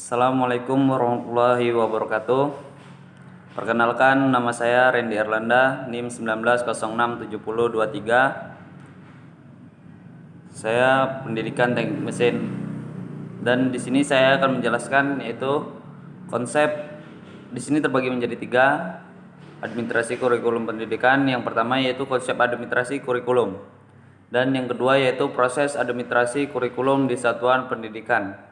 Assalamualaikum warahmatullahi wabarakatuh. Perkenalkan, nama saya Randy Erlanda, NIM 19067023. Saya pendidikan teknik mesin. Dan di sini saya akan menjelaskan yaitu konsep. Di sini terbagi menjadi 3, administrasi kurikulum pendidikan. Yang pertama yaitu konsep administrasi kurikulum. Dan yang kedua yaitu proses administrasi kurikulum di satuan pendidikan.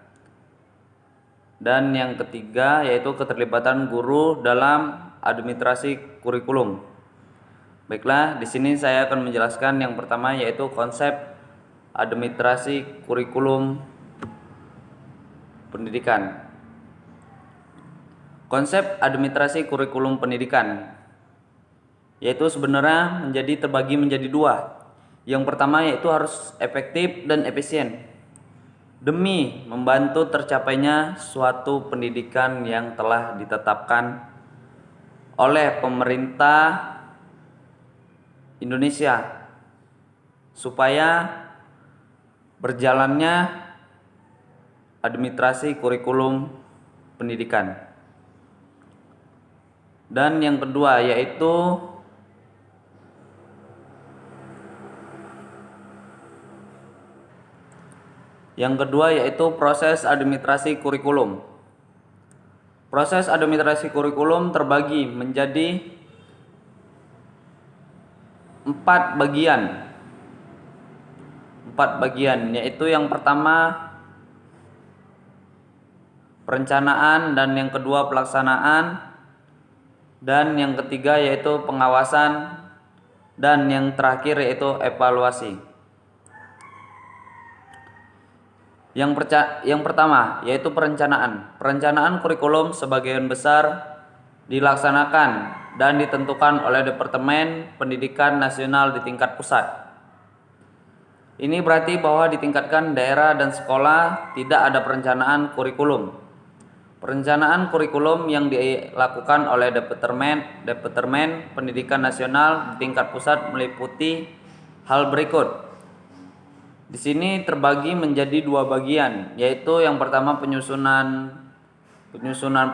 Dan yang ketiga yaitu keterlibatan guru dalam administrasi kurikulum. Baiklah, di sini saya akan menjelaskan yang pertama yaitu konsep administrasi kurikulum pendidikan. Konsep administrasi kurikulum pendidikan yaitu sebenarnya terbagi menjadi 2. Yang pertama yaitu harus efektif dan efisien demi membantu tercapainya suatu pendidikan yang telah ditetapkan oleh pemerintah Indonesia supaya berjalannya administrasi kurikulum pendidikan. Dan yang kedua yaitu proses administrasi kurikulum. Proses administrasi kurikulum terbagi menjadi 4 bagian. 4 bagian yaitu yang pertama perencanaan, dan yang kedua pelaksanaan, dan yang ketiga yaitu pengawasan, dan yang terakhir yaitu evaluasi. Yang pertama yaitu perencanaan. Perencanaan kurikulum sebagian besar dilaksanakan dan ditentukan oleh Departemen Pendidikan Nasional di tingkat pusat. Ini berarti bahwa di tingkatkan daerah dan sekolah tidak ada perencanaan kurikulum. Perencanaan kurikulum yang dilakukan oleh Departemen Pendidikan Nasional di tingkat pusat meliputi hal berikut. Di sini terbagi menjadi 2 bagian, yaitu yang pertama penyusunan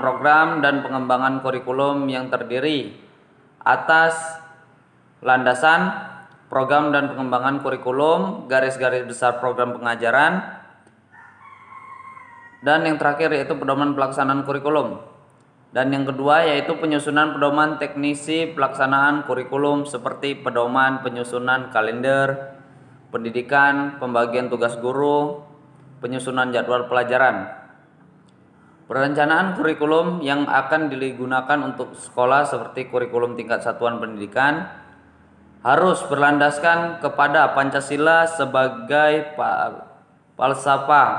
program dan pengembangan kurikulum yang terdiri atas landasan program dan pengembangan kurikulum, garis-garis besar program pengajaran, dan yang terakhir yaitu pedoman pelaksanaan kurikulum. Dan yang kedua yaitu penyusunan pedoman teknisi pelaksanaan kurikulum seperti pedoman penyusunan kalender pendidikan, pembagian tugas guru, penyusunan jadwal pelajaran. Perencanaan kurikulum yang akan digunakan untuk sekolah seperti kurikulum tingkat satuan pendidikan harus berlandaskan kepada Pancasila sebagai falsafah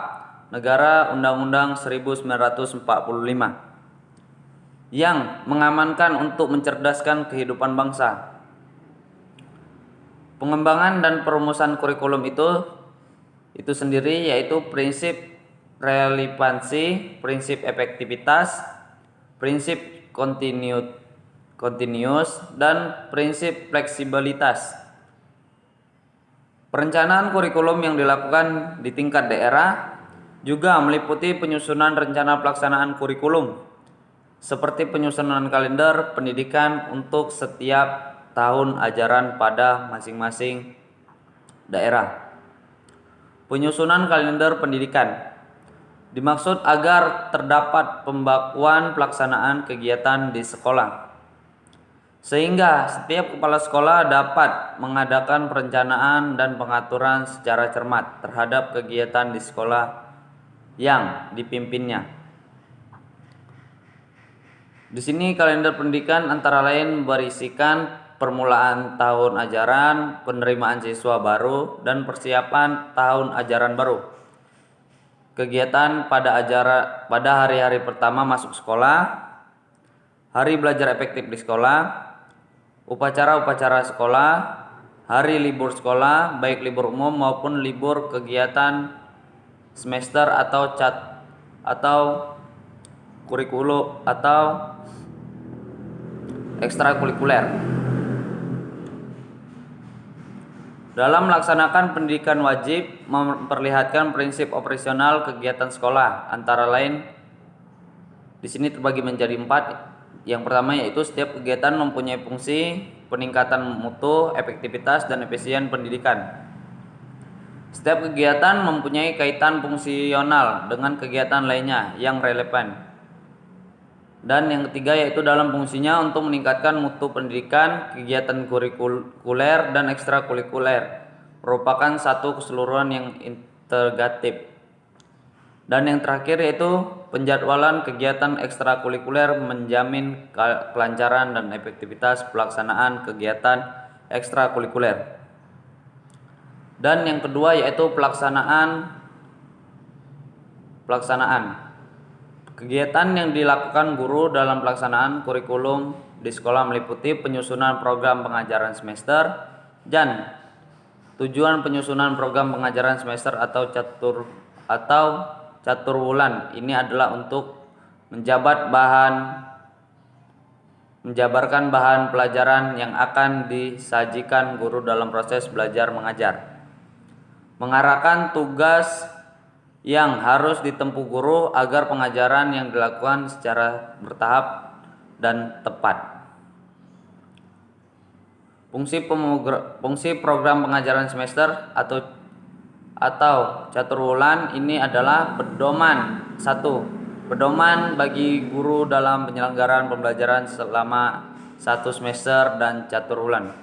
negara Undang-Undang 1945 yang mengamankan untuk mencerdaskan kehidupan bangsa. Pengembangan dan perumusan kurikulum itu sendiri yaitu prinsip relevansi, prinsip efektivitas, prinsip continuous, dan prinsip fleksibilitas. Perencanaan kurikulum yang dilakukan di tingkat daerah juga meliputi penyusunan rencana pelaksanaan kurikulum seperti penyusunan kalender pendidikan untuk setiap tahun ajaran pada masing-masing daerah. Penyusunan kalender pendidikan dimaksud agar terdapat pembakuan pelaksanaan kegiatan di sekolah, sehingga setiap kepala sekolah dapat mengadakan perencanaan dan pengaturan secara cermat terhadap kegiatan di sekolah yang dipimpinnya. Di sini kalender pendidikan antara lain berisikan permulaan tahun ajaran, penerimaan siswa baru, dan persiapan tahun ajaran baru. Kegiatan pada hari-hari pertama masuk sekolah, hari belajar efektif di sekolah, upacara-upacara sekolah, hari libur sekolah, baik libur umum maupun libur kegiatan semester atau kurikulum atau ekstrakurikuler. Dalam melaksanakan pendidikan wajib memperlihatkan prinsip operasional kegiatan sekolah, antara lain Di sini terbagi menjadi 4. Yang pertama yaitu setiap kegiatan mempunyai fungsi peningkatan mutu, efektivitas, dan efisien pendidikan. Setiap kegiatan mempunyai kaitan fungsional dengan kegiatan lainnya yang relevan. Dan yang ketiga yaitu dalam fungsinya untuk meningkatkan mutu pendidikan, kegiatan kurikuler dan ekstrakurikuler merupakan satu keseluruhan yang integratif. Dan yang terakhir yaitu penjadwalan kegiatan ekstrakurikuler menjamin kelancaran dan efektivitas pelaksanaan kegiatan ekstrakurikuler. Dan yang kedua yaitu pelaksanaan. Kegiatan yang dilakukan guru dalam pelaksanaan kurikulum di sekolah meliputi penyusunan program pengajaran semester dan tujuan penyusunan program pengajaran semester atau caturwulan ini adalah untuk menjabarkan bahan pelajaran yang akan disajikan guru dalam proses belajar mengajar, mengarahkan tugas yang harus ditempuh guru agar pengajaran yang dilakukan secara bertahap dan tepat. Fungsi program pengajaran semester atau caturwulan ini adalah pedoman bagi guru dalam penyelenggaraan pembelajaran selama 1 semester dan caturwulan.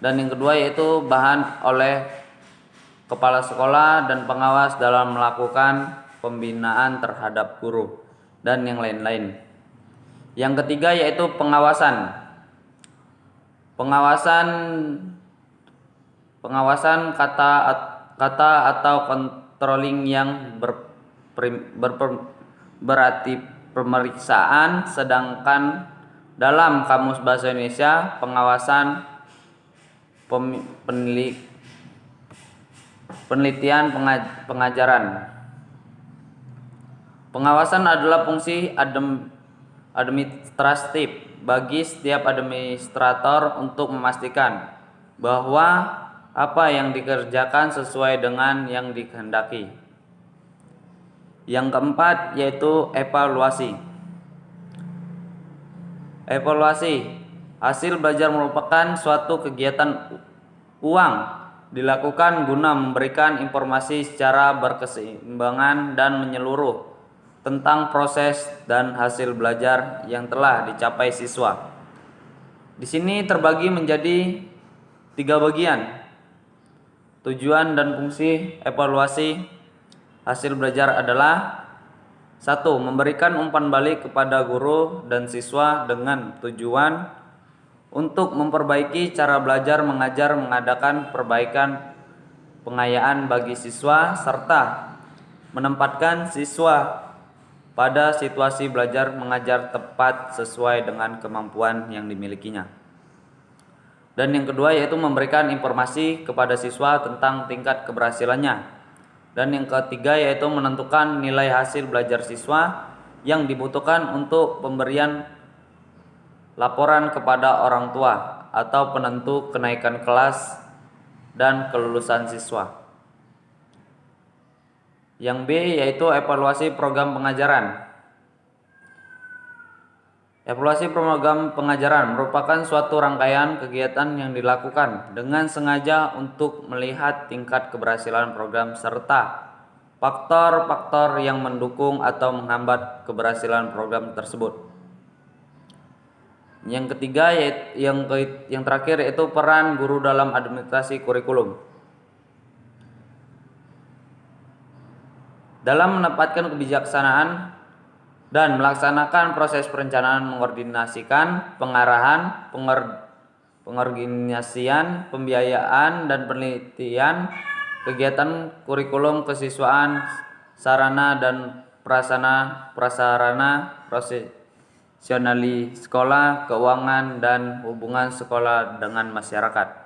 Dan yang kedua yaitu bahan oleh kepala sekolah dan pengawas dalam melakukan pembinaan terhadap guru dan yang lain-lain. Yang ketiga yaitu pengawasan kata atau controlling yang berarti pemeriksaan, sedangkan dalam Kamus Bahasa Indonesia pengawasan penelitian pengajaran. Pengawasan adalah fungsi administratif bagi setiap administrator untuk memastikan bahwa apa yang dikerjakan sesuai dengan yang dikehendaki. Yang keempat yaitu evaluasi. Hasil belajar merupakan suatu kegiatan uang dilakukan guna memberikan informasi secara berkeseimbangan dan menyeluruh tentang proses dan hasil belajar yang telah dicapai siswa. Di sini terbagi menjadi 3 bagian. Tujuan dan fungsi evaluasi hasil belajar adalah 1. Memberikan umpan balik kepada guru dan siswa dengan tujuan untuk memperbaiki cara belajar mengajar, mengadakan perbaikan pengayaan bagi siswa, serta menempatkan siswa pada situasi belajar mengajar tepat sesuai dengan kemampuan yang dimilikinya. Dan yang kedua yaitu memberikan informasi kepada siswa tentang tingkat keberhasilannya. Dan yang ketiga yaitu menentukan nilai hasil belajar siswa yang dibutuhkan untuk pemberian laporan kepada orang tua atau penentu kenaikan kelas dan kelulusan siswa. Yang B yaitu evaluasi program pengajaran. Evaluasi program pengajaran merupakan suatu rangkaian kegiatan yang dilakukan dengan sengaja untuk melihat tingkat keberhasilan program serta faktor-faktor yang mendukung atau menghambat keberhasilan program tersebut. Yang ketiga yang terakhir yaitu peran guru dalam administrasi kurikulum. Dalam menempatkan kebijaksanaan dan melaksanakan proses perencanaan, mengordinasikan, pengarahan, pengorganisasian, pembiayaan dan penelitian kegiatan kurikulum kesiswaan, sarana dan prasarana profesionali sekolah, keuangan dan hubungan sekolah dengan masyarakat.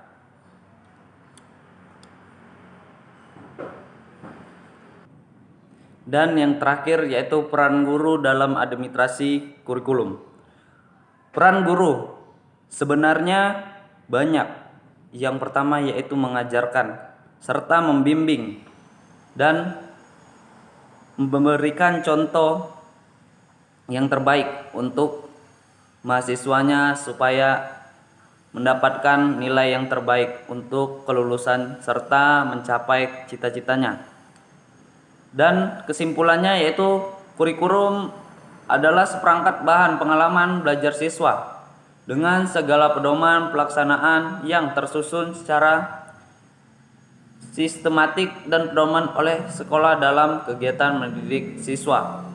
Dan yang terakhir yaitu peran guru dalam administrasi kurikulum. Peran guru sebenarnya banyak. Yang pertama yaitu mengajarkan serta membimbing dan memberikan contoh yang terbaik untuk mahasiswanya supaya mendapatkan nilai yang terbaik untuk kelulusan serta mencapai cita-citanya. Dan kesimpulannya yaitu kurikulum adalah seperangkat bahan pengalaman belajar siswa dengan segala pedoman pelaksanaan yang tersusun secara sistematik dan pedoman oleh sekolah dalam kegiatan mendidik siswa.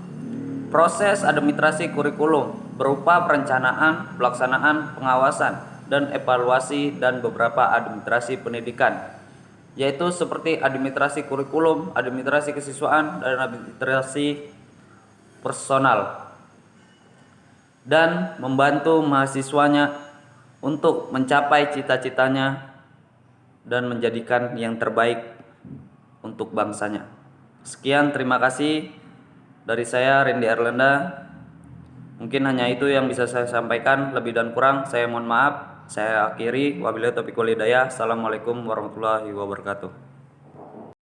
Proses administrasi kurikulum berupa perencanaan, pelaksanaan, pengawasan, dan evaluasi dan beberapa administrasi pendidikan, yaitu seperti administrasi kurikulum, administrasi kesiswaan, dan administrasi personal, dan membantu mahasiswanya untuk mencapai cita-citanya dan menjadikan yang terbaik untuk bangsanya. Sekian, terima kasih dari saya, Randy Erlenda. Mungkin hanya itu yang bisa saya sampaikan, lebih dan kurang saya mohon maaf. Saya akhiri, wabillahi taufiq wal hidayah. Assalamualaikum warahmatullahi wabarakatuh.